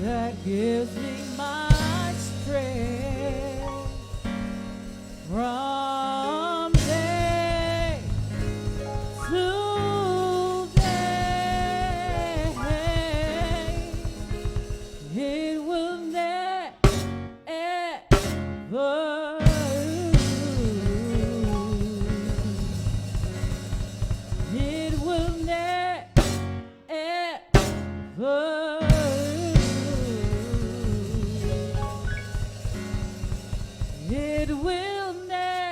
that gives me my strength from day to day. It will never it will never it will never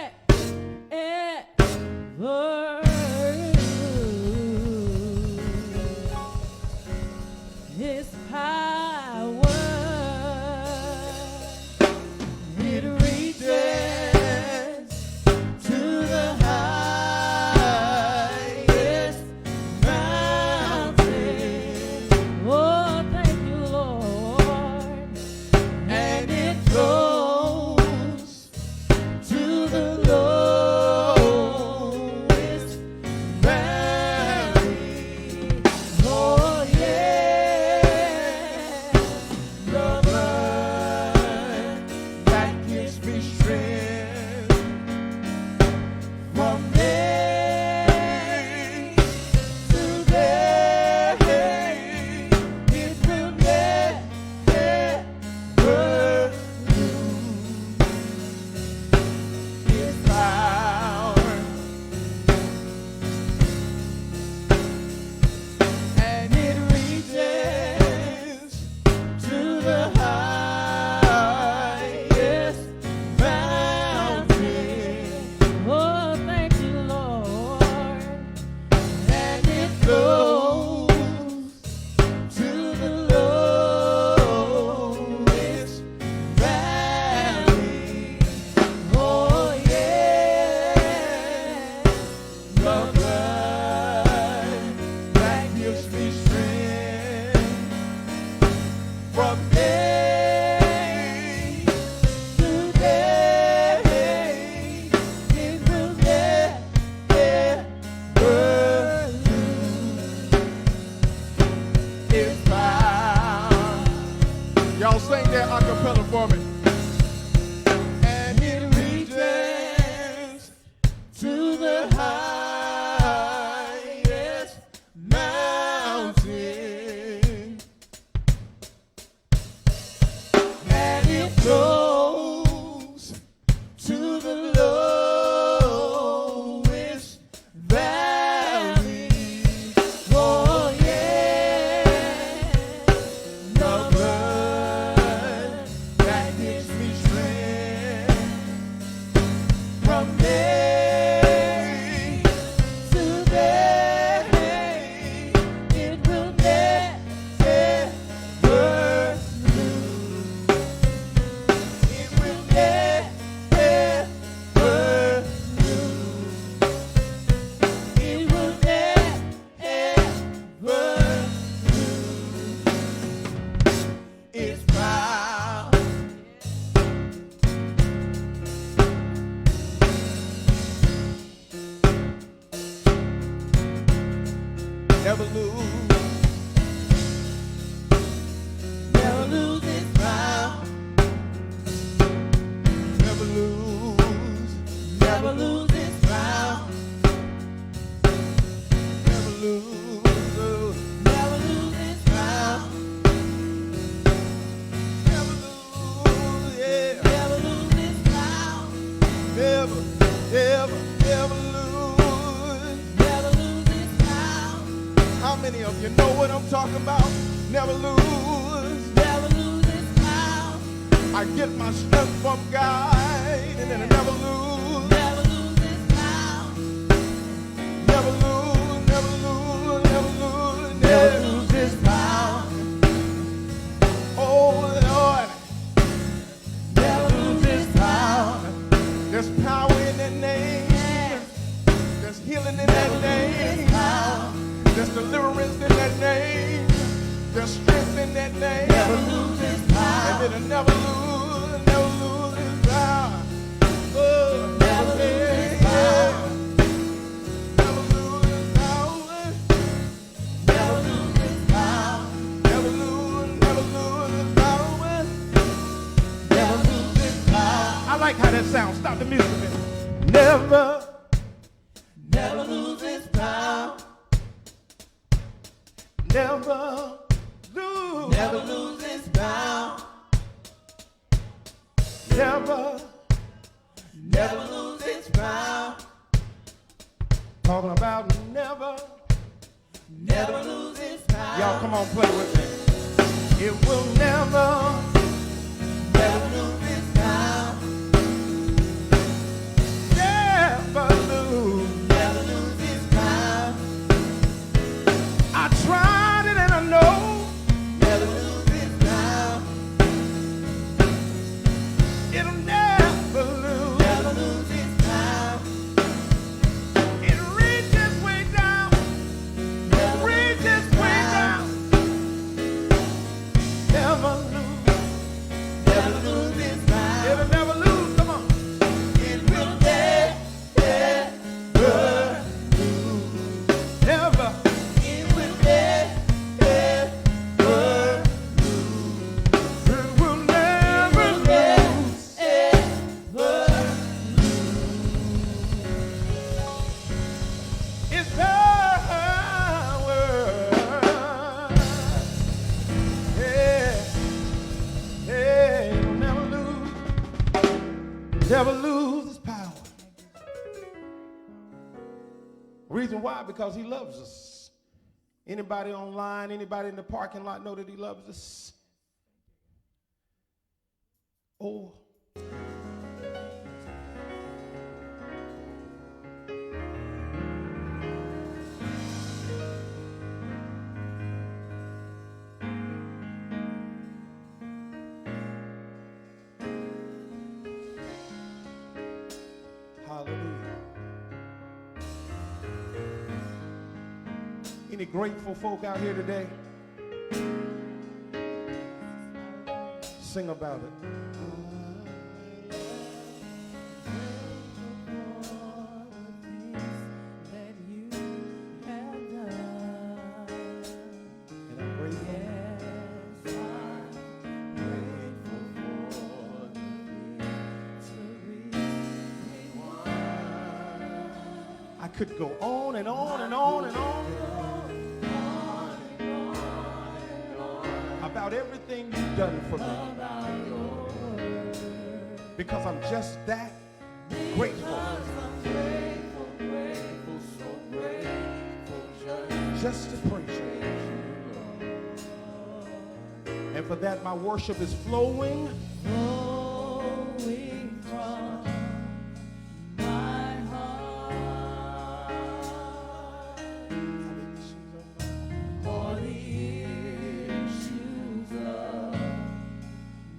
His power it reaches to the highest mountain. Oh, thank you, Lord. And it goes to the lowest valley. Oh, yeah. The blood that gives me strength from day to day. It will never lose its power. And it reaches to the highest mountain. Oh, thank you, Lord. And it goes to the lowest valley. Oh, yeah. The blood that gives me strength from day to day. It will never lose its power. Y'all sing that a cappella for me. And it reaches to the highest mountain. And it goes to the lowest valley. Oh, yeah. The blood that gives me strength from day to day. It will never lose. It will never lose. It will never lose its power. Never lose. Never lose its power. Never lose. Never lose its power. Never lose. Never lose its power. Never lose. Yeah. Never lose its power. Never, never, never lose. Never lose its power. How many of you know what I'm talking about? Never lose. Never lose its power. I get my strength from God, and then I never lose. Never lose its power. Never lose, never lose, never lose, never lose its power. Oh Lord, never lose its power. There's power in that name. There's healing in that name. There's deliverance in that name. There's strength in that name. Never lose its power. And it'll never lose, never lose its power. Oh, never lose its power. Never lose its power. Never lose its power. Never lose its like how that sounds. Stop the music a minute. Never, never lose its power. Never lose its power. Never lose its power. Talking about never lose its power. Y'all come on, play with me. It will never lose its power. Never lose its power. I tried it and I know never lose its power. It'll never lose its power. It reaches way down. It reaches way down. Never lose its power. It'll never lose. Come on. It will never lose. Never. It will never lose. It will never lose. Its power. Yeah, it'll never lose. Never lose its power. Reason why? Because he loves us. Anybody online, anybody in the parking lot know that he loves us? Oh. Hallelujah. Any grateful folk out here today? Sing about it. And I'm grateful. I could go on and on and on and on about everything you've done for me, because I'm just that grateful. Just to praise you. And for that, my worship is flowing from my heart. For the issues of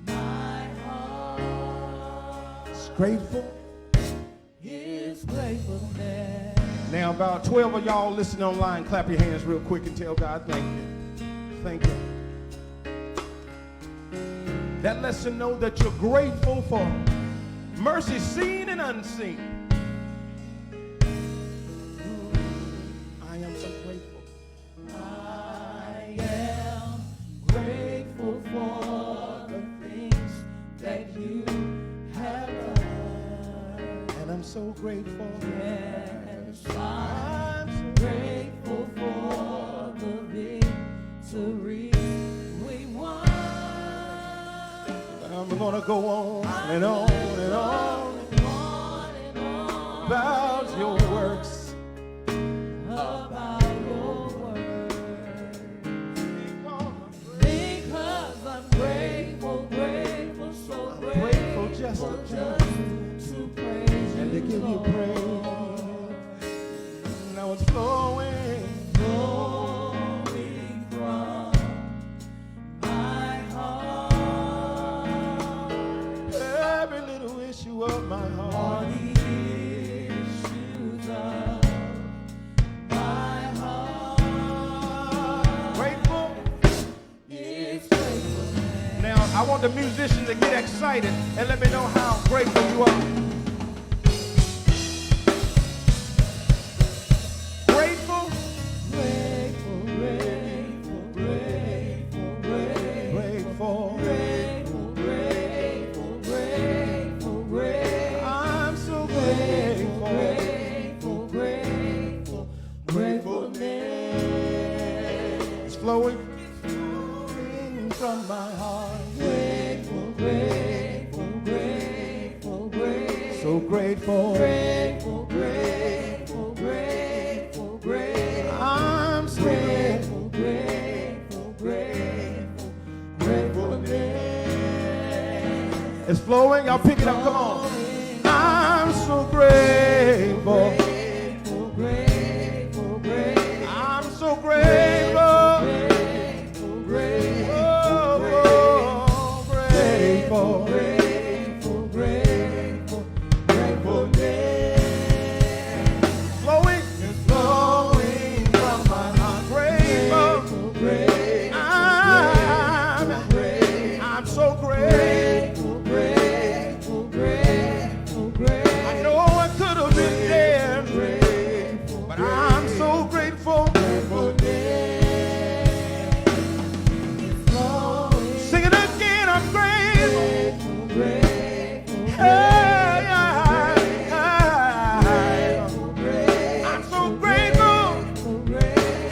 my heart. It's grateful. It's gratefulness. Now, about 12 of y'all listening online, clap your hands real quick and tell God thank you. Thank you. That lets you know that you're grateful for mercy seen and unseen. I am so grateful. I am grateful for the things that you have done. And I'm so grateful. Yes, I'm so grateful for the victory we won. I'm gonna go on and on and on and on and on about your works, about your works. Because I'm grateful, grateful, so grateful, just to praise you and to give you praise. Now it's flowing from my heart. Every little issue of my heart. All the issues of my heart. Grateful. It's grateful. Now I want the musicians to get excited and let me know how grateful you are. Grateful. Grateful, grateful, grateful, grateful, grateful, grateful, grateful, grateful, grateful. from my heart. Grateful, grateful, grateful, grateful. So grateful. Grateful, grateful, grateful, grateful. I'm so grateful, grateful, grateful, grateful again. It's flowing. Y'all pick it up. Come on. I'm so grateful. Grateful, grateful, grateful. I'm so grateful. Grateful, grateful, grateful, grateful, grateful, grateful again. Flowing, it's flowing from my heart. Grateful, grateful, I'm so grateful, grateful, grateful, grateful. I know I could have been there, but I'm so grateful, grateful again. Sing it again, I'm grateful, grateful, hey, I'm so grateful,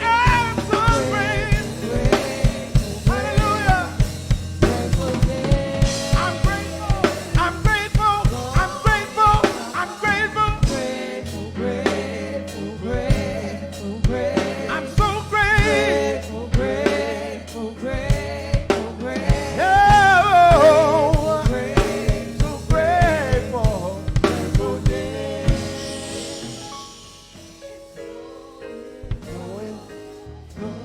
I'm so grateful, hallelujah. I'm grateful, I'm grateful, I'm grateful, I'm grateful, grateful, grateful, grateful. I'm so grateful, grateful, grateful, grateful. Oh, so grateful, grateful day. Flowing from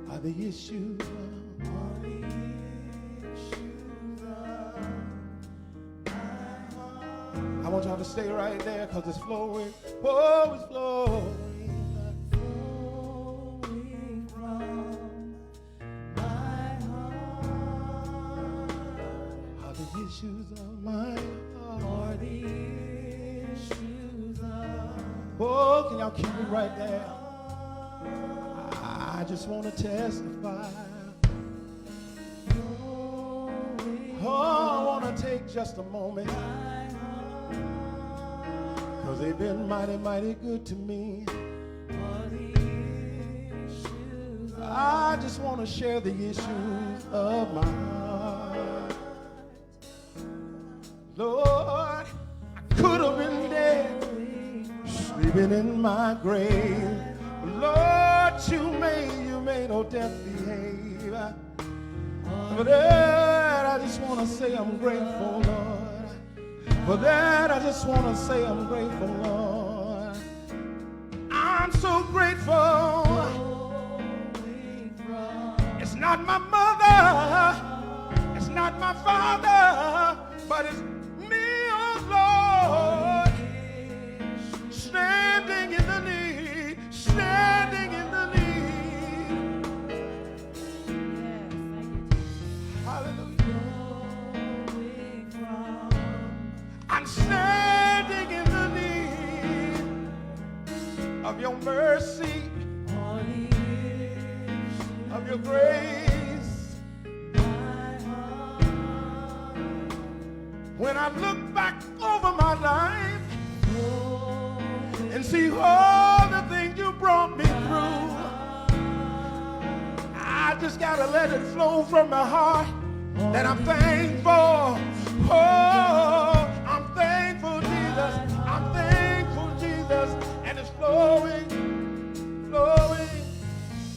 are the issues of the issues of my heart. I want y'all to stay right there because it's flowing. Oh, it's flowing. Flowing from my heart are the issues of my heart. Are the issues of. Oh, can y'all keep it right there? I just want to testify. Oh, I want to take just a moment, because they've been mighty, mighty good to me. I just want to share the issues of my heart. Lord, I could have been dead, sleeping in my grave. Lord, you made no death behave. For that, I just want to say I'm grateful, Lord. For that, I just want to say I'm grateful, Lord. I'm so grateful. It's not my mother, it's not my father, but it's me, oh Lord, standing in the need, standing in the need. Hallelujah. I'm standing in the need of your mercy, of your grace. When I look back over my life and see all the things you brought me through, I just gotta let it flow from my heart that I'm thankful. Oh, I'm thankful, Jesus. I'm thankful, Jesus. And it's flowing, flowing,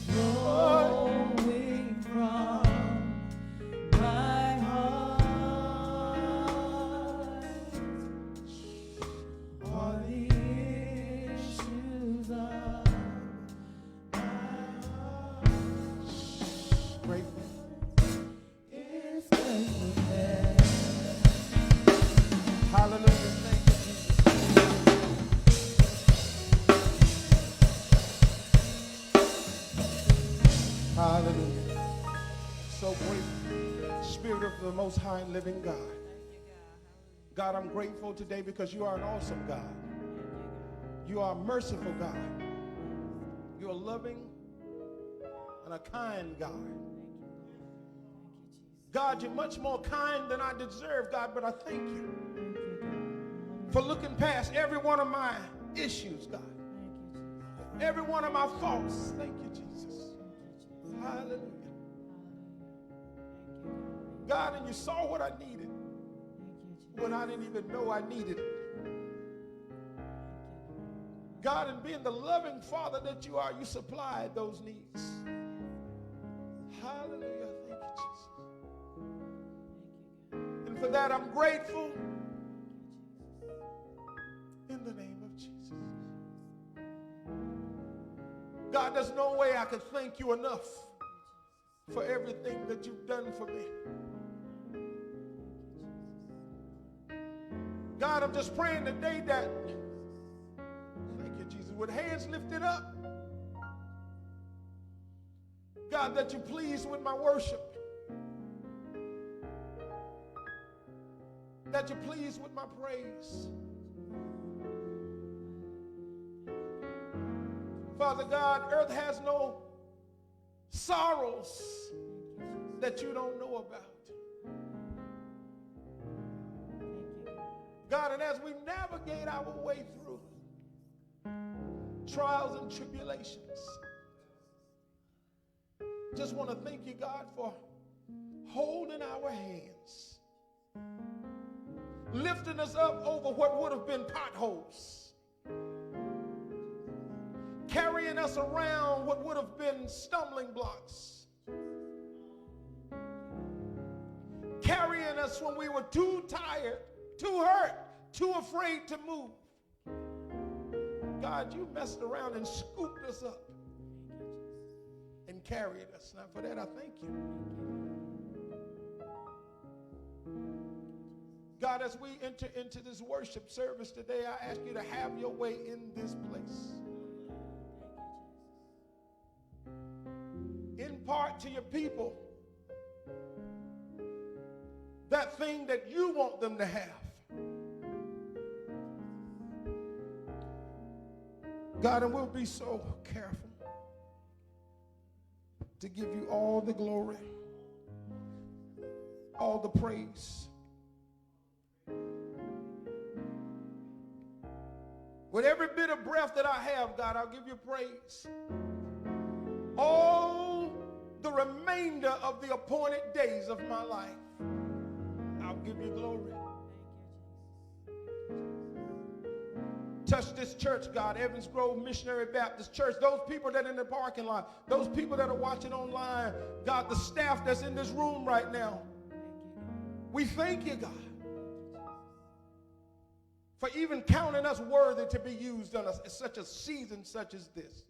flowing from my heart. All the issues of my heart. Grateful. It's gratefulness. Hallelujah. Thank you, Jesus. Hallelujah. So grateful. Spirit of the Most High and living God. God, I'm grateful today because you are an awesome God. You are a merciful God. You are loving and a kind God. God, you're much more kind than I deserve, God, but I thank you for looking past every one of my issues, God. Every one of my faults. Thank you, Jesus. Hallelujah. God, and you saw what I needed when I didn't even know I needed it. God, and being the loving Father that you are, you supplied those needs. Hallelujah. Thank you, Jesus. And for that, I'm grateful in the name of Jesus. God, there's no way I can thank you enough for everything that you've done for me. God, I'm just praying today that, thank you, Jesus, with hands lifted up, God, that you're pleased with my worship, that you're pleased with my praise. Father God, earth has no sorrows that you don't know about. God, and as we navigate our way through trials and tribulations, just want to thank you, God, for holding our hands, lifting us up over what would have been potholes, carrying us around what would have been stumbling blocks, carrying us when we were too tired, too hurt, too afraid to move. God, you messed around and scooped us up and carried us. Now for that, I thank you. God, as we enter into this worship service today, I ask you to have your way in this place. Impart to your people that thing that you want them to have. God, and we'll be so careful to give you all the glory, all the praise. With every bit of breath that I have, God, I'll give you praise. All the remainder of the appointed days of my life, I'll give you glory. Touch this church, God, Evans Grove Missionary Baptist Church, those people that are in the parking lot, those people that are watching online, God, the staff that's in this room right now. We thank you, God, for even counting us worthy to be used in such a season such as this.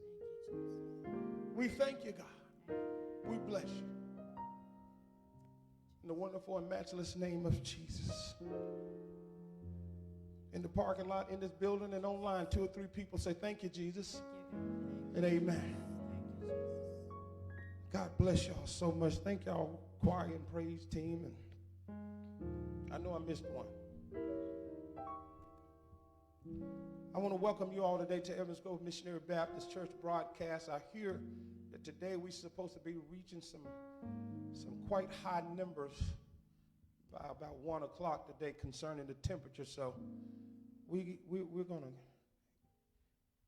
We thank you, God. We bless you. In the wonderful and matchless name of Jesus. In the parking lot, in this building, and online, 2 or 3 people say, thank you, Jesus. And amen. God bless y'all so much. Thank y'all, choir and praise team. And I know I missed one. I want to welcome you all today to Evans Grove Missionary Baptist Church broadcast. I hear that today we're supposed to be reaching some quite high numbers by about 1 o'clock today concerning the temperature. So we're going to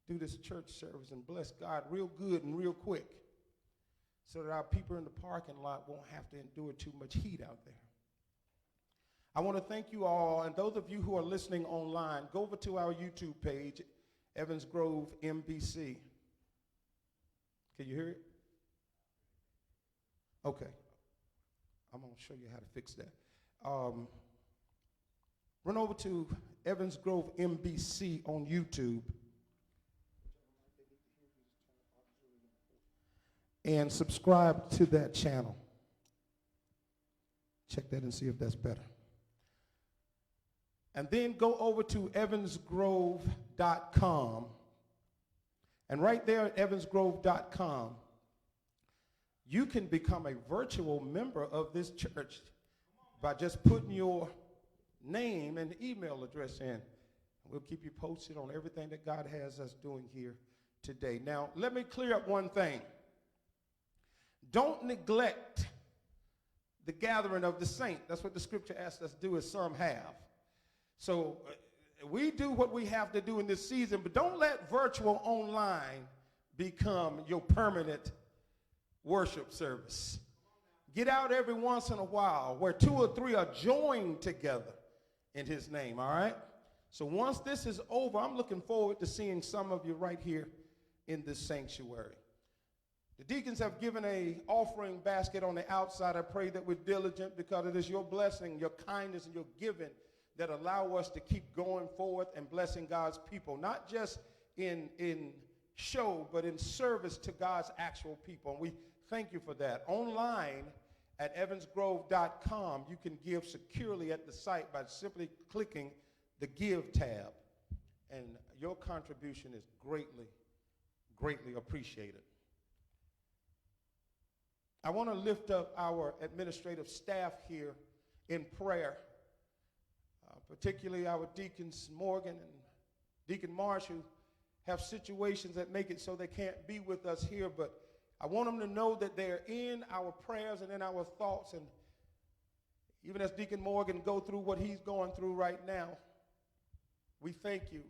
do this church service and bless God real good and real quick so that our people in the parking lot won't have to endure too much heat out there. I want to thank you all, and those of you who are listening online, go over to our YouTube page, Evans Grove MBC. Can you hear it? Okay. I'm going to show you how to fix that. Run over to Evans Grove MBC on YouTube and subscribe to that channel. Check that and see if that's better. And then go over to evansgrove.com. And right there at evansgrove.com, you can become a virtual member of this church by just putting your name and email address in. We'll keep you posted on everything that God has us doing here today. Now, let me clear up one thing. Don't neglect the gathering of the saints. That's what the scripture asks us to do, as some have. So we do what we have to do in this season, but don't let virtual online become your permanent worship service. Get out every once in a while where 2 or 3 are joined together in his name, all right? So once this is over, I'm looking forward to seeing some of you right here in this sanctuary. The deacons have given an offering basket on the outside. I pray that we're diligent because it is your blessing, your kindness, and your giving that allow us to keep going forward and blessing God's people, not just in show, but in service to God's actual people. And we thank you for that. Online at evansgrove.com, you can give securely at the site by simply clicking the Give tab. And your contribution is greatly, greatly appreciated. I want to lift up our administrative staff here in prayer, particularly our deacons Morgan and Deacon Marsh, who have situations that make it so they can't be with us here, but I want them to know that they're in our prayers and in our thoughts. And even as Deacon Morgan go through what he's going through right now, we thank you.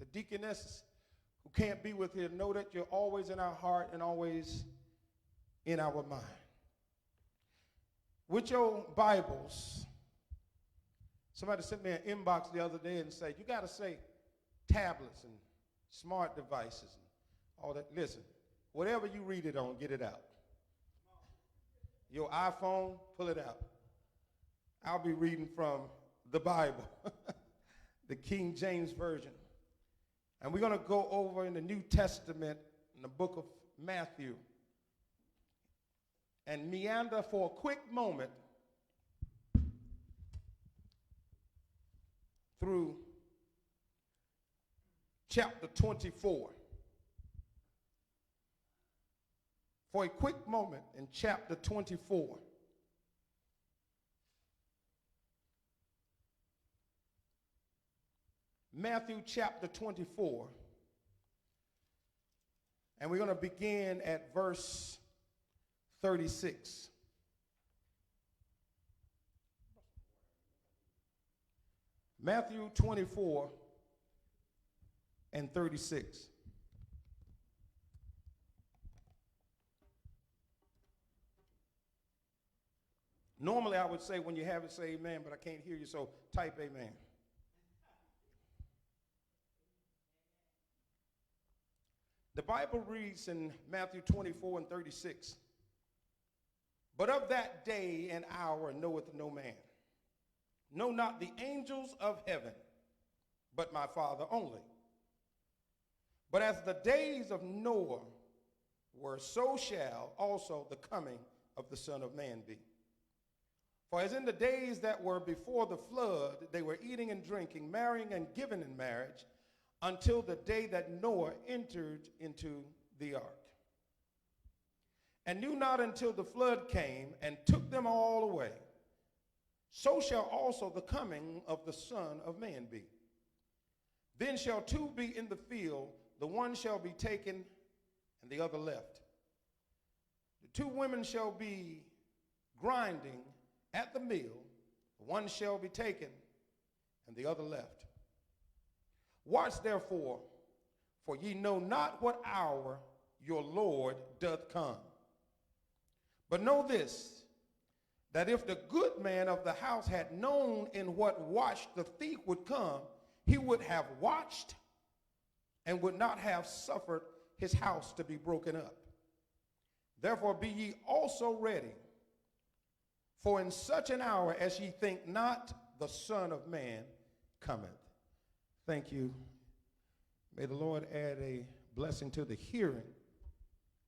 The deaconesses who can't be with here, know that you're always in our heart and always in our mind. With your Bibles, somebody sent me an inbox the other day and said, you got to say tablets and smart devices and all that. Listen, whatever you read it on, get it out. Your iPhone, pull it out. I'll be reading from the Bible, the King James Version. And we're going to go over in the New Testament in the book of Matthew and meander for a quick moment through chapter 24. For a quick moment in chapter 24. Matthew chapter 24. And we're going to begin at verse 36. Matthew 24 and 36. Normally I would say when you have it, say amen, but I can't hear you, so type amen. The Bible reads in Matthew 24 and 36, but of that day and hour knoweth no man, no, not the angels of heaven, but my Father only. But as the days of Noah were, so shall also the coming of the Son of Man be. For as in the days that were before the flood, they were eating and drinking, marrying and giving in marriage, until the day that Noah entered into the ark, and knew not until the flood came and took them all away. So shall also the coming of the Son of Man be. Then shall 2 be in the field, the one shall be taken and the other left. The 2 women shall be grinding at the mill, the one shall be taken and the other left. Watch therefore, for ye know not what hour your Lord doth come. But know this, that if the good man of the house had known in what watch the thief would come, he would have watched and would not have suffered his house to be broken up. Therefore be ye also ready, for in such an hour as ye think not, the Son of Man cometh. Thank you. May the Lord add a blessing to the hearing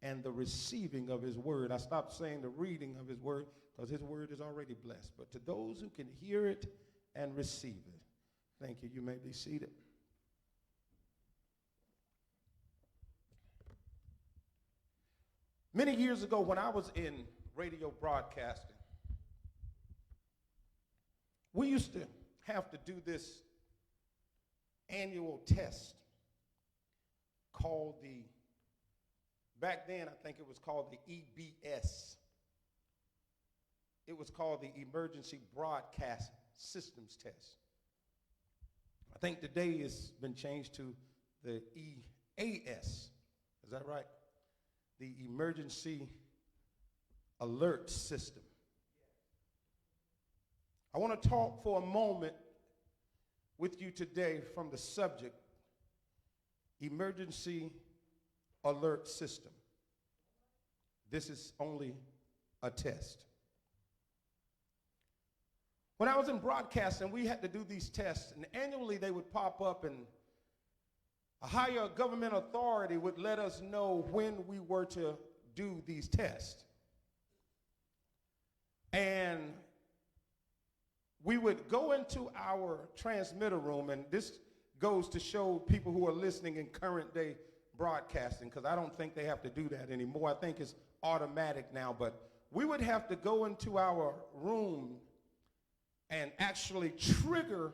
and the receiving of his word. I stopped saying the reading of his word because his word is already blessed. But to those who can hear it and receive it, thank you. You may be seated. Many years ago when I was in radio broadcasting, we used to have to do this annual test called back then I think it was called the EBS. It was called the Emergency Broadcast Systems Test. I think today it's been changed to the EAS. Is that right? The Emergency Alert System. I want to talk for a moment with you today from the subject, Emergency Alert System. This is only a test. When I was in broadcasting, we had to do these tests, and annually they would pop up, and a higher government authority would let us know when we were to do these tests. And we would go into our transmitter room, and this goes to show people who are listening in current day broadcasting, because I don't think they have to do that anymore. I think it's automatic now, but we would have to go into our room and actually trigger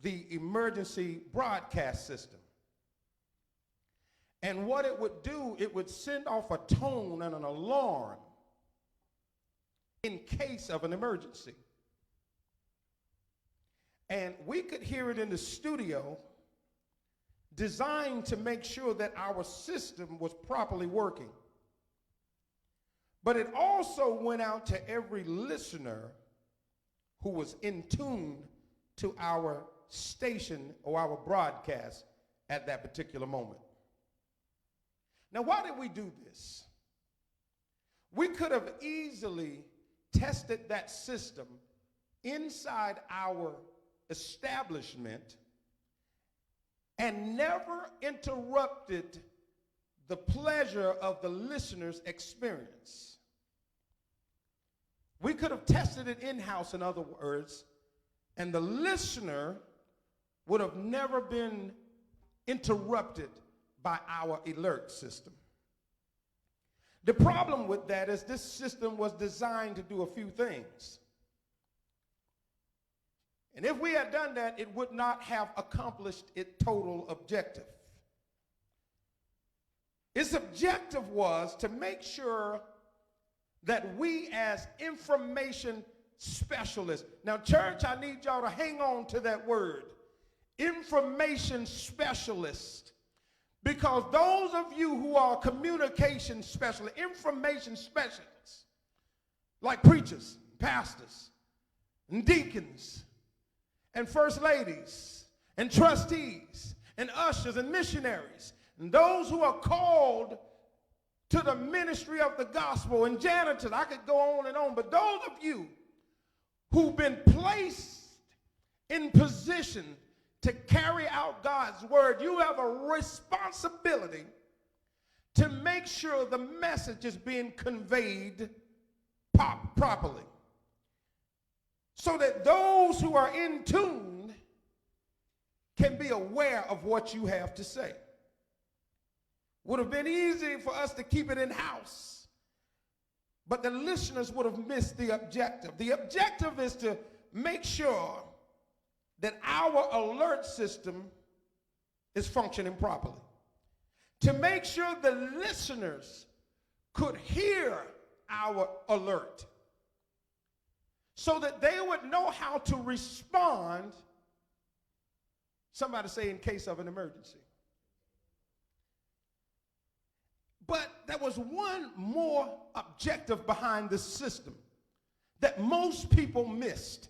the emergency broadcast system. And what it would do, it would send off a tone and an alarm in case of an emergency. And we could hear it in the studio, designed to make sure that our system was properly working. But it also went out to every listener who was in tune to our station or our broadcast at that particular moment. Now, why did we do this? We could have easily tested that system inside our establishment and never interrupted the pleasure of the listener's experience. We could have tested it in-house, in other words, and the listener would have never been interrupted by our alert system. The problem with that is this system was designed to do a few things. And if we had done that, it would not have accomplished its total objective. Its objective was to make sure that we as information specialists, now church, I need y'all to hang on to that word, information specialist, because those of you who are communication specialists, information specialists, like preachers, pastors, and deacons, and first ladies, and trustees, and ushers, and missionaries, and those who are called to the ministry of the gospel, and janitors, I could go on and on, but those of you who've been placed in position to carry out God's word, you have a responsibility to make sure the message is being conveyed properly, so that those who are in tune can be aware of what you have to say. Would have been easy for us to keep it in-house, but the listeners would have missed the objective. The objective is to make sure that our alert system is functioning properly, to make sure the listeners could hear our alert, so that they would know how to respond, somebody say, in case of an emergency. But there was one more objective behind this system that most people missed.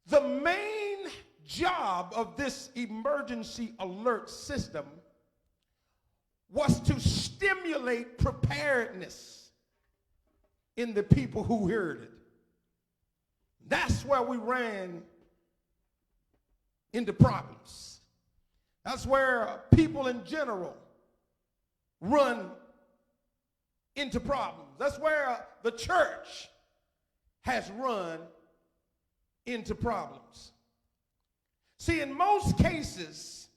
The main job of this emergency alert system was to stimulate preparedness in the people who heard it. That's where we ran into problems. That's where people in general run into problems. That's where the church has run into problems. See, in most cases,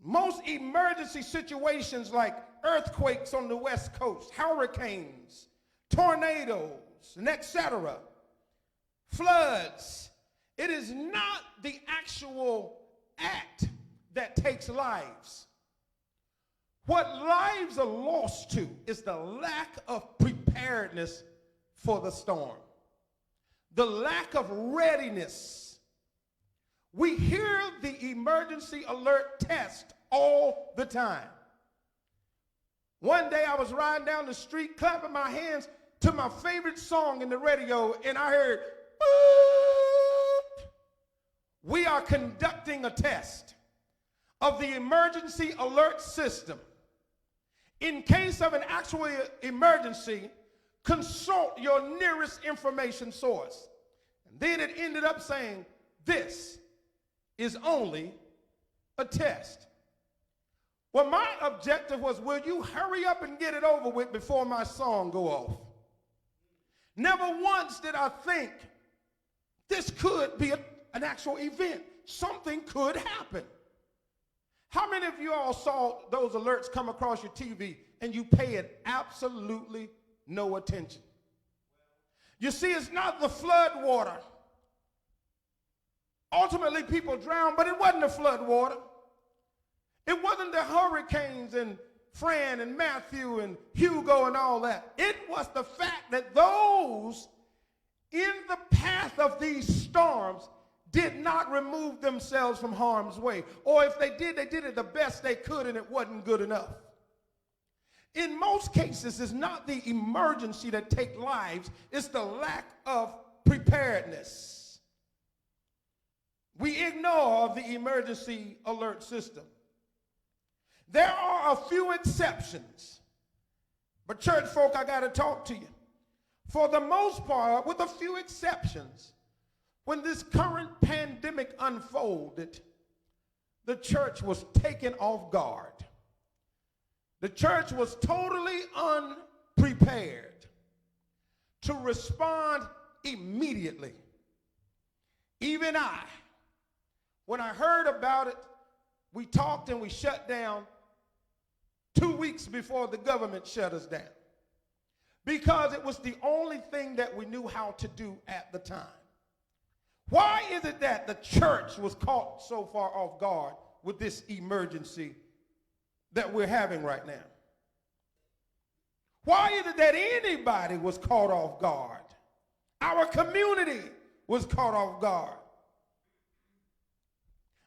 most emergency situations like earthquakes on the West Coast, hurricanes, tornadoes, and etc., floods, it is not the actual act that takes lives. What lives are lost to is the lack of preparedness for the storm, the lack of readiness We hear the emergency alert test all the time. One day I was riding down the street clapping my hands to my favorite song in the radio, and I heard, boop. We are conducting a test of the emergency alert system. In case of an actual emergency, consult your nearest information source. And then it ended up saying, this is only a test. Well, my objective was, will you hurry up and get it over with before my song go off? Never once did I think this could be an actual event. Something could happen. How many of you all saw those alerts come across your TV and you paid absolutely no attention? You see, it's not the flood water. Ultimately, people drowned, but it wasn't the flood water. It wasn't the hurricanes and Fran and Matthew and Hugo and all that. It was the fact that those in the path of these storms did not remove themselves from harm's way. Or if they did it the best they could, and it wasn't good enough. In most cases, it's not the emergency that takes lives, it's the lack of preparedness. We ignore the emergency alert system. There are a few exceptions, but church folk, I got to talk to you. For the most part, with a few exceptions, when this current pandemic unfolded, the church was taken off guard. The church was totally unprepared to respond immediately. Even I, when I heard about it, we talked and we shut down 2 weeks before the government shut us down, because it was the only thing that we knew how to do at the time. Why is it that the church was caught so far off guard with this emergency that we're having right now? Why is it that anybody was caught off guard? Our community was caught off guard.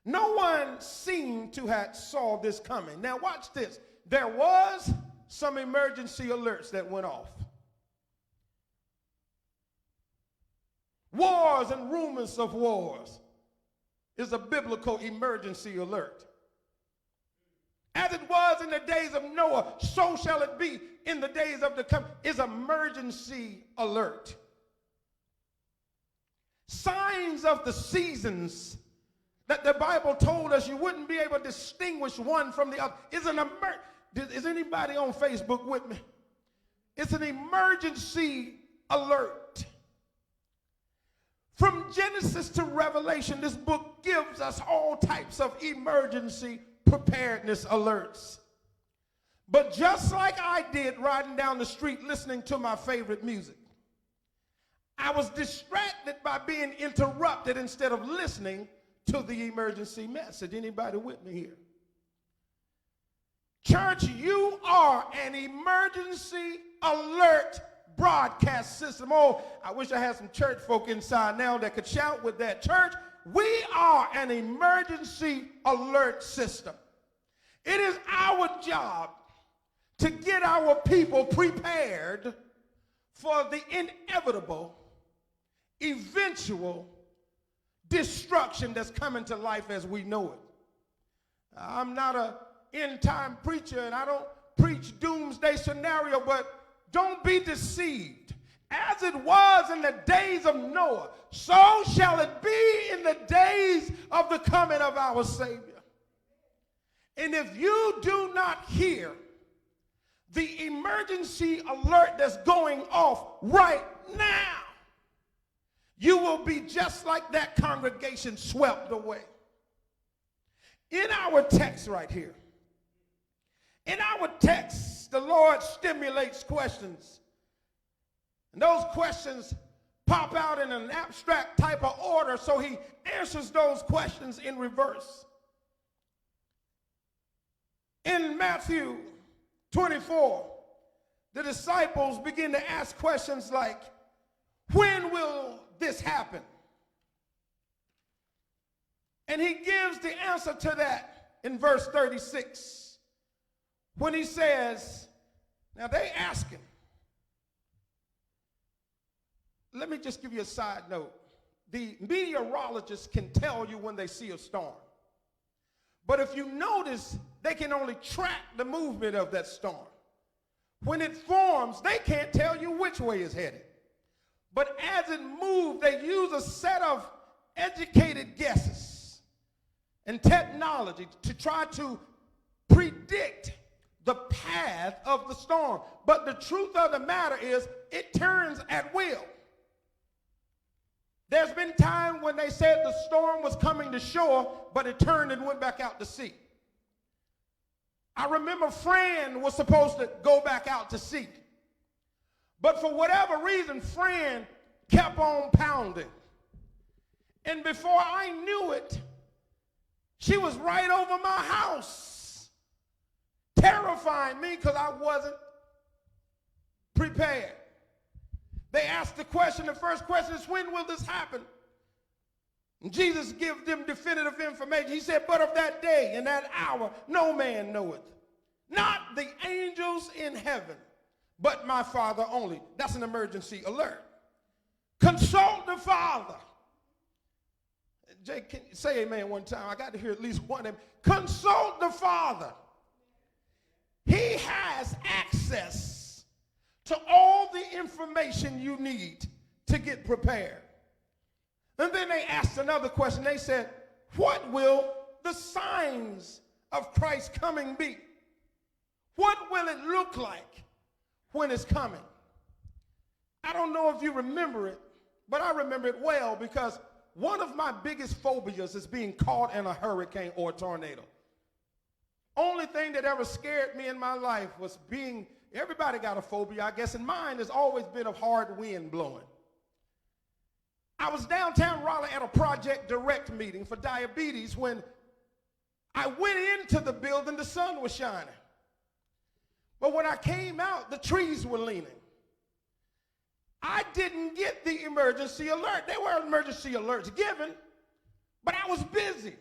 No one seemed to have saw this coming. Now watch this. There was some emergency alerts that went off. Wars and rumors of wars is a biblical emergency alert. As it was in the days of Noah, so shall it be in the days of the coming, is emergency alert. Signs of the seasons that the Bible told us you wouldn't be able to distinguish one from the other is an is anybody on Facebook with me? It's an emergency alert. From Genesis to Revelation, this book gives us all types of emergency preparedness alerts. But just like I did riding down the street listening to my favorite music, I was distracted by being interrupted instead of listening to the emergency message. Anybody with me here? Church, you are an emergency alert broadcast system. Oh, I wish I had some church folk inside now that could shout with that. Church, we are an emergency alert system. It is our job to get our people prepared for the inevitable, eventual destruction that's coming to life as we know it. I'm not an end-time preacher, and I don't preach doomsday scenario, but don't be deceived. As it was in the days of Noah, so shall it be in the days of the coming of our Savior. And if you do not hear the emergency alert that's going off right now, you will be just like that congregation swept away. In our text right here, in our text, the Lord stimulates questions. And those questions pop out in an abstract type of order, so he answers those questions in reverse. In Matthew 24, the disciples begin to ask questions like, when will this happen? And he gives the answer to that in verse 36 when he says, now they ask him. Let me just give you a side note. The meteorologists can tell you when they see a storm. But if you notice, they can only track the movement of that storm. When it forms, they can't tell you which way it's headed. But as it moves, they use a set of educated guesses and technology to try to predict the path of the storm. But the truth of the matter is, it turns at will. There's been time when they said the storm was coming to shore, but it turned and went back out to sea. I remember Fran was supposed to go back out to sea. But for whatever reason, Fran kept on pounding. And before I knew it, she was right over my house, terrifying me because I wasn't prepared. They asked the question, the first question is, when will this happen? And Jesus gives them definitive information. He said, but of that day and that hour, no man knoweth, not the angels in heaven, but my Father only. That's an emergency alert. Consult the Father. Jay, can you say amen one time? I got to hear at least one of them. Consult the Father. He has access to all the information you need to get prepared. And then they asked another question. They said, what will the signs of Christ's coming be? What will it look like when it's coming? I don't know if you remember it, but I remember it well because one of my biggest phobias is being caught in a hurricane or a tornado. Only thing that ever scared me in my life was being, everybody got a phobia, I guess, and mine has always been of hard wind blowing. I was downtown Raleigh at a Project Direct meeting for diabetes when I went into the building, the sun was shining. But when I came out, the trees were leaning. I didn't get the emergency alert. There were emergency alerts given, but I was busy.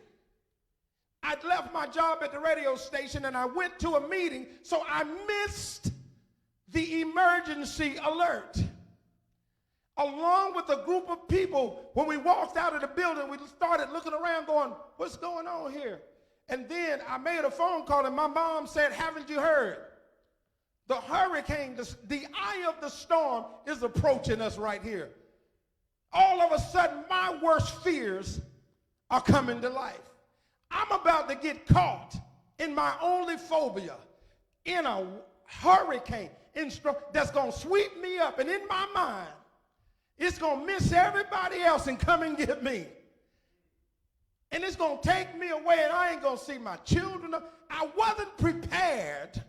I'd left my job at the radio station and I went to a meeting, so I missed the emergency alert. Along with a group of people, when we walked out of the building, we started looking around going, what's going on here? And then I made a phone call and my mom said, haven't you heard? The hurricane, the eye of the storm is approaching us right here. All of a sudden, my worst fears are coming to life. I'm about to get caught in my only phobia, in a hurricane that's going to sweep me up. And in my mind, it's going to miss everybody else and come and get me. And it's going to take me away, and I ain't going to see my children. I wasn't prepared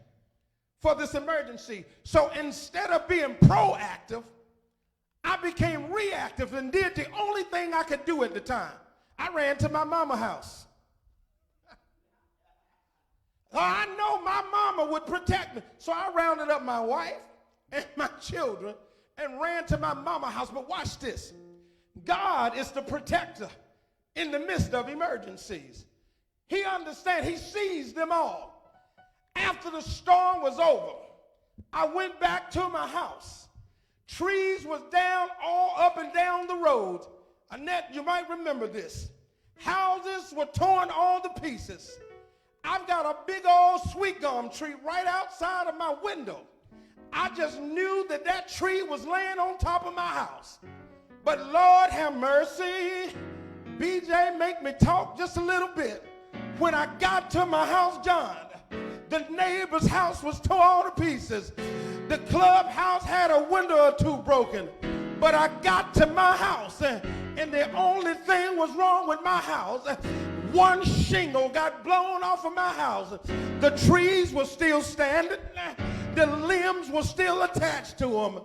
for this emergency. So instead of being proactive, I became reactive and did the only thing I could do at the time. I ran to my mama's house. I know my mama would protect me. So I rounded up my wife and my children and ran to my mama's house. But watch this. God is the protector in the midst of emergencies. He understands. He sees them all. After the storm was over, I went back to my house. Trees was down all up and down the road. Annette, you might remember this. Houses were torn all to pieces. I've got a big old sweet gum tree right outside of my window. I just knew that that tree was laying on top of my house. But Lord have mercy, BJ, make me talk just a little bit. When I got to my house, John, the neighbor's house was torn to pieces. The clubhouse had a window or two broken. But I got to my house, and the only thing was wrong with my house, one shingle got blown off of my house. The trees were still standing. The limbs were still attached to them.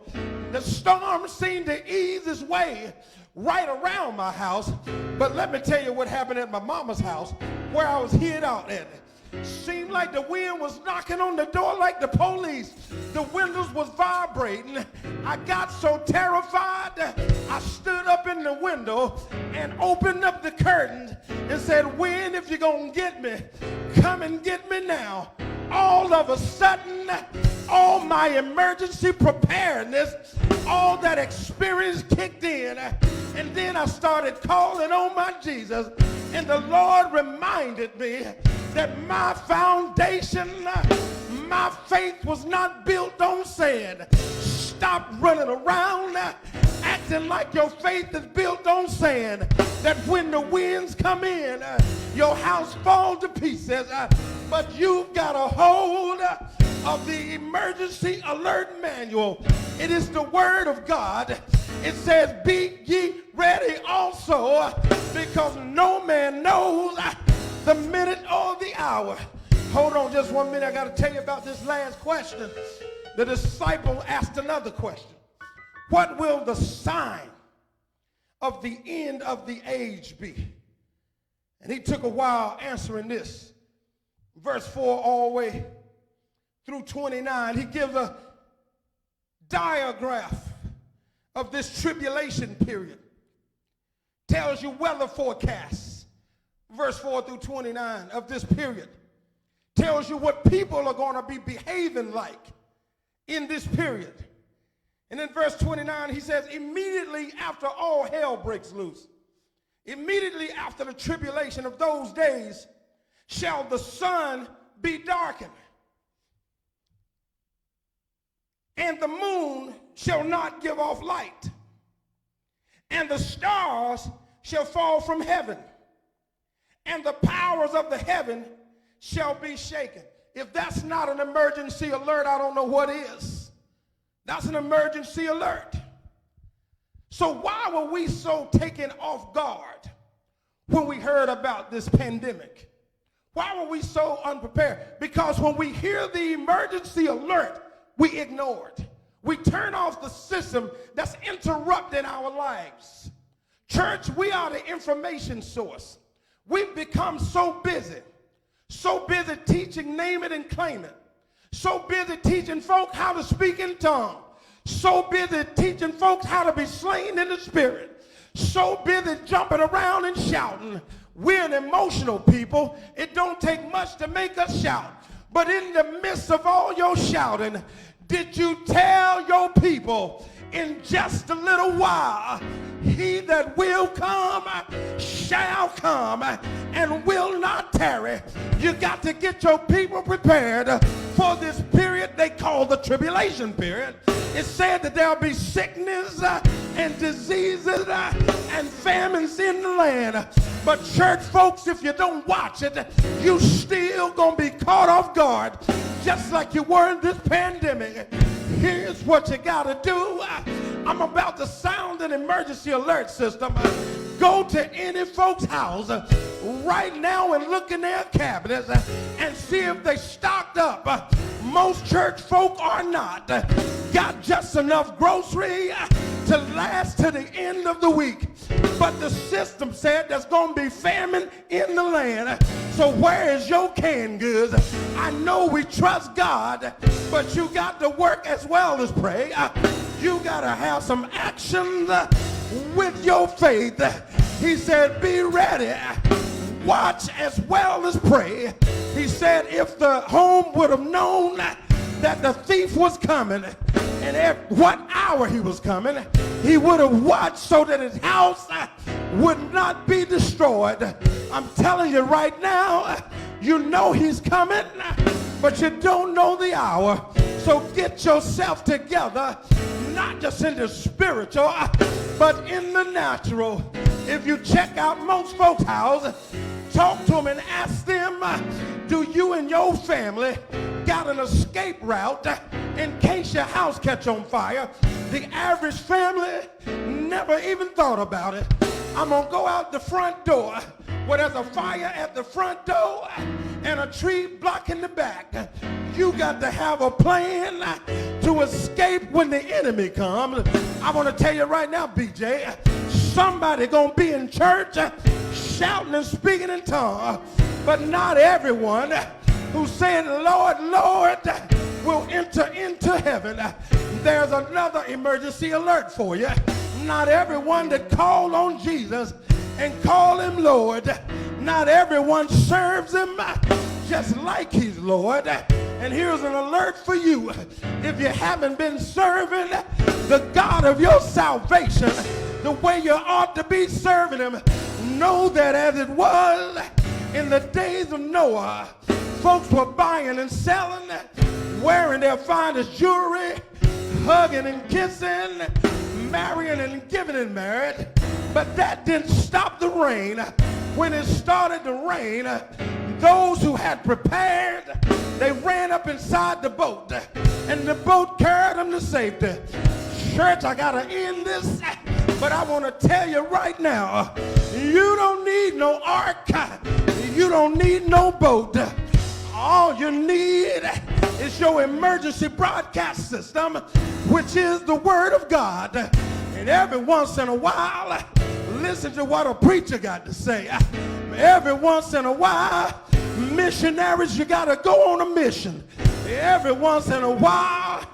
The storm seemed to ease its way right around my house. But let me tell you what happened at my mama's house, where I was hid out at. Seemed like the wind was knocking on the door like the police. The windows was vibrating. I got so terrified, I stood up in the window and opened up the curtains and said, wind, if you're gonna get me, come and get me now. All of a sudden, all my emergency preparedness, all that experience kicked in, and then I started calling on my Jesus, and the Lord reminded me that my foundation, my faith was not built on sand. Stop running around acting like your faith is built on sand, that when the winds come in, your house falls to pieces, but you've got a hold of the emergency alert manual. It is the word of God. It says, be ye ready also, because no man knows the minute or the hour. Hold on just 1 minute. I got to tell you about this last question. The disciple asked another question. What will the sign of the end of the age be? And he took a while answering this. Verse 4 all the way through 29, he gives a diagram of this tribulation period. Tells you weather forecasts, verse 4 through 29 of this period. Tells you what people are going to be behaving like in this period. And in verse 29, he says, immediately after all hell breaks loose, immediately after the tribulation of those days, shall the sun be darkened, and the moon shall not give off light, and the stars shall fall from heaven, and the powers of the heaven shall be shaken. If that's not an emergency alert, I don't know what is. That's an emergency alert. So why were we so taken off guard when we heard about this pandemic? Why were we so unprepared? Because when we hear the emergency alert, we ignore it. We turn off the system that's interrupting our lives. Church, we are the information source. We've become so busy teaching name it and claim it, so busy teaching folk how to speak in tongues, so busy teaching folks how to be slain in the spirit, so busy jumping around and shouting. We're an emotional people. It don't take much to make us shout. But in the midst of all your shouting, did you tell your people, in just a little while, he that will come shall come and will not tarry? You got to get your people prepared for this period they call the tribulation period. It said that there'll be sickness and diseases and famines in the land. But church folks, if you don't watch it, you still gonna be caught off guard, just like you were in this pandemic. Here's what you gotta do. I'm about to sound an emergency alert system. Go to any folks' house right now and look in their cabinets and see if they stocked up. Most church folk are not. Got just enough grocery to last to the end of the week. But the system said there's going to be famine in the land. So where is your canned goods? I know we trust God, but you got to work as well as pray. You got to have some action with your faith. He said, be ready. Watch as well as pray. He said, if the home would have known that the thief was coming and at what hour he was coming, he would have watched so that his house would not be destroyed. I'm telling you right now, you know he's coming, but you don't know the hour. So get yourself together, not just in the spiritual, but in the natural. If you check out most folks' house, talk to them and ask them, do you and your family got an escape route in case your house catch on fire? The average family never even thought about it. I'm gonna go out the front door where there's a fire at the front door and a tree blocking the back. You got to have a plan to escape when the enemy comes. I want to tell you right now, BJ, somebody gonna be in church shouting and speaking in tongues, but not everyone who said, Lord, Lord, will enter into heaven. There's another emergency alert for you. Not everyone that called on Jesus and call him Lord, not everyone serves him just like he's Lord. And here's an alert for you. If you haven't been serving the God of your salvation the way you ought to be serving him, know that as it was in the days of Noah, folks were buying and selling, wearing their finest jewelry, hugging and kissing, marrying and giving in marriage. But that didn't stop the rain. When it started to rain, those who had prepared, they ran up inside the boat, and the boat carried them to safety. Church, I gotta end this, but I want to tell you right now, you don't need no ark, you don't need no boat. All you need is your emergency broadcast system, which is the Word of God. And every once in a while, listen to what a preacher got to say. Every once in a while, missionaries, you got to go on a mission. Every once in a while,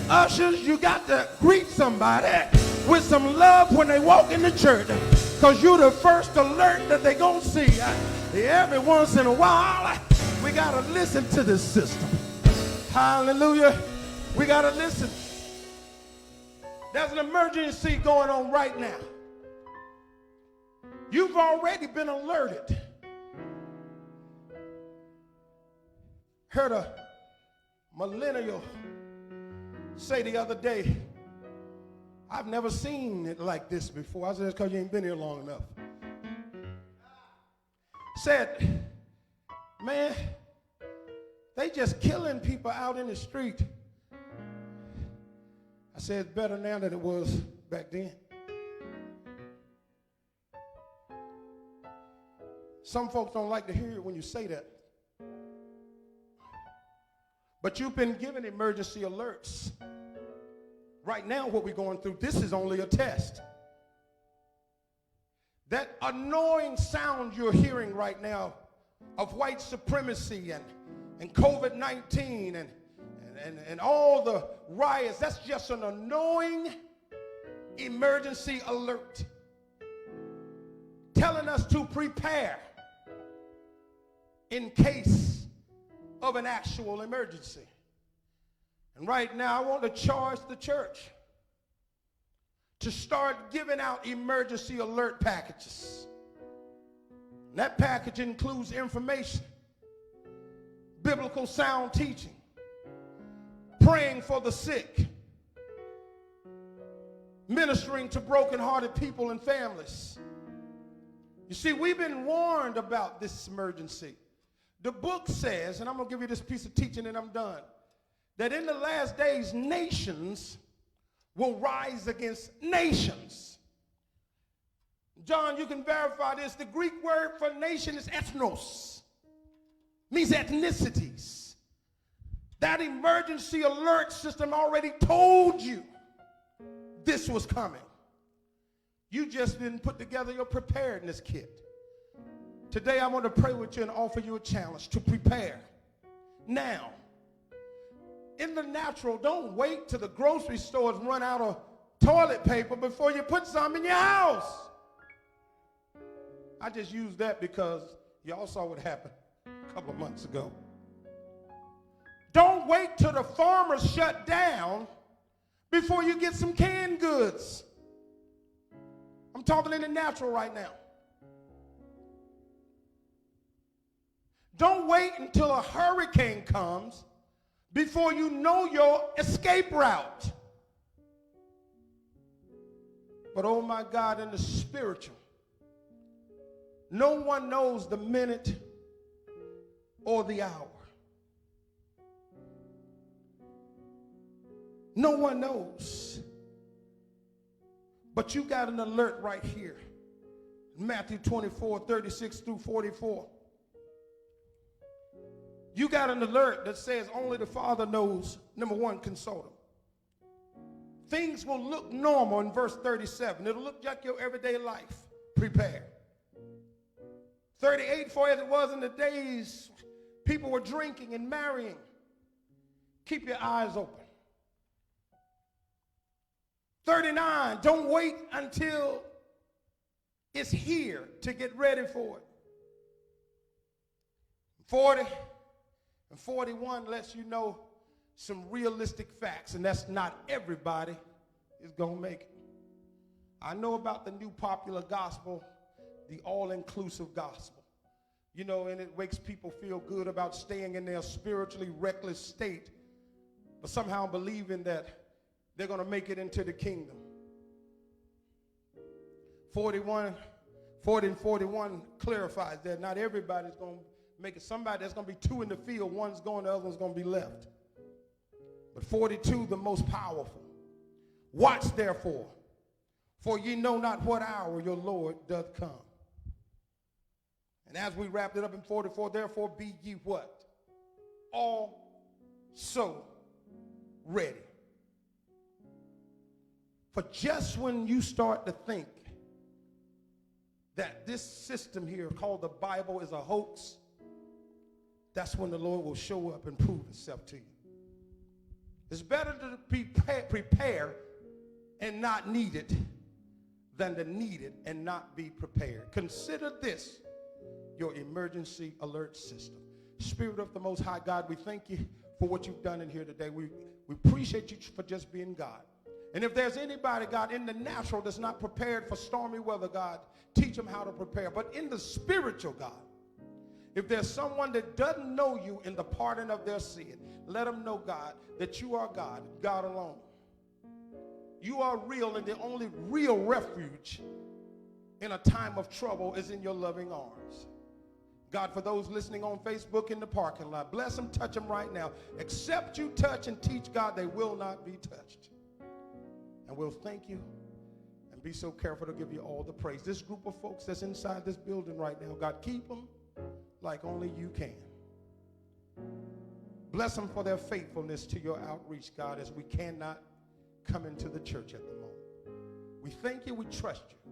ushers, you got to greet somebody with some love when they walk in the church, because you're the first alert that they're going to see. Every once in a while, we got to listen to this system. Hallelujah. We got to listen. There's an emergency going on right now. You've already been alerted. Heard a millennial say the other day, I've never seen it like this before. I said, it's because you ain't been here long enough. Said, man, they just killing people out in the street. I said, it's better now than it was back then. Some folks don't like to hear it when you say that. But you've been given emergency alerts. Right now, what we're going through, this is only a test. That annoying sound you're hearing right now of white supremacy and COVID-19 and all the riots, that's just an annoying emergency alert telling us to prepare in case of an actual emergency. And right now, I want to charge the church to start giving out emergency alert packages. And that package includes information, biblical sound teaching, praying for the sick, ministering to brokenhearted people and families. You see, we've been warned about this emergency. The book says, and I'm going to give you this piece of teaching and I'm done, that in the last days, nations will rise against nations. John, you can verify this. The Greek word for nation is ethnos, means ethnicities. That emergency alert system already told you this was coming. You just didn't put together your preparedness kit. Today I want to pray with you and offer you a challenge to prepare now. In the natural, don't wait till the grocery stores run out of toilet paper before you put some in your house. I just used that because y'all saw what happened a couple of months ago. Don't wait till the farmers shut down before you get some canned goods. I'm talking in the natural right now. Don't wait until a hurricane comes before you know your escape route. But oh my God, in the spiritual, no one knows the minute or the hour. No one knows. But you got an alert right here. Matthew 24, 36 through 44. You got an alert that says only the Father knows, number one, consult him. Things will look normal in verse 37. It'll look like your everyday life. Prepare. 38, for as it was in the days People were drinking and marrying. Keep your eyes open. 39, don't wait until it's here to get ready for it. 40 and 41 lets you know some realistic facts, and that's not everybody is going to make it. I know about the new popular gospel, the all-inclusive gospel. You know, and it makes people feel good about staying in their spiritually reckless state, but somehow believing that they're going to make it into the kingdom. 40 and 41 clarifies that not everybody's going to make it. Somebody, there's going to be two in the field. One's going, the other one's going to be left. But 42, the most powerful. Watch therefore, for ye know not what hour your Lord doth come. And as we wrapped it up in 44, therefore be ye what? Also ready. For just when you start to think that this system here called the Bible is a hoax, that's when the Lord will show up and prove himself to you. It's better to be prepared and not need it than to need it and not be prepared. Consider this your emergency alert system. Spirit of the Most High God, we thank you for what you've done in here today. We appreciate you for just being God. And if there's anybody, God, in the natural that's not prepared for stormy weather, God, teach them how to prepare. But in the spiritual, God, if there's someone that doesn't know you in the pardon of their sin, let them know, God, that you are God, God alone. You are real, and the only real refuge in a time of trouble is in your loving arms. God, for those listening on Facebook in the parking lot, bless them, touch them right now. Except you touch and teach, God, they will not be touched. And we'll thank you and be so careful to give you all the praise. This group of folks that's inside this building right now, God, keep them like only you can. Bless them for their faithfulness to your outreach, God, as we cannot come into the church at the moment. We thank you, we trust you.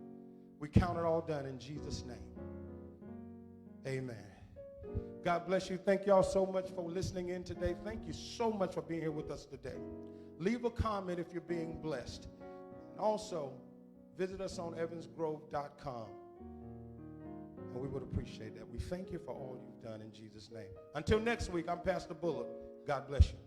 We count it all done in Jesus' name. Amen. God bless you. Thank y'all so much for listening in today. Thank you so much for being here with us today. Leave a comment if you're being blessed. And also, visit us on evansgrove.com. And we would appreciate that. We thank you for all you've done in Jesus' name. Until next week, I'm Pastor Bullock. God bless you.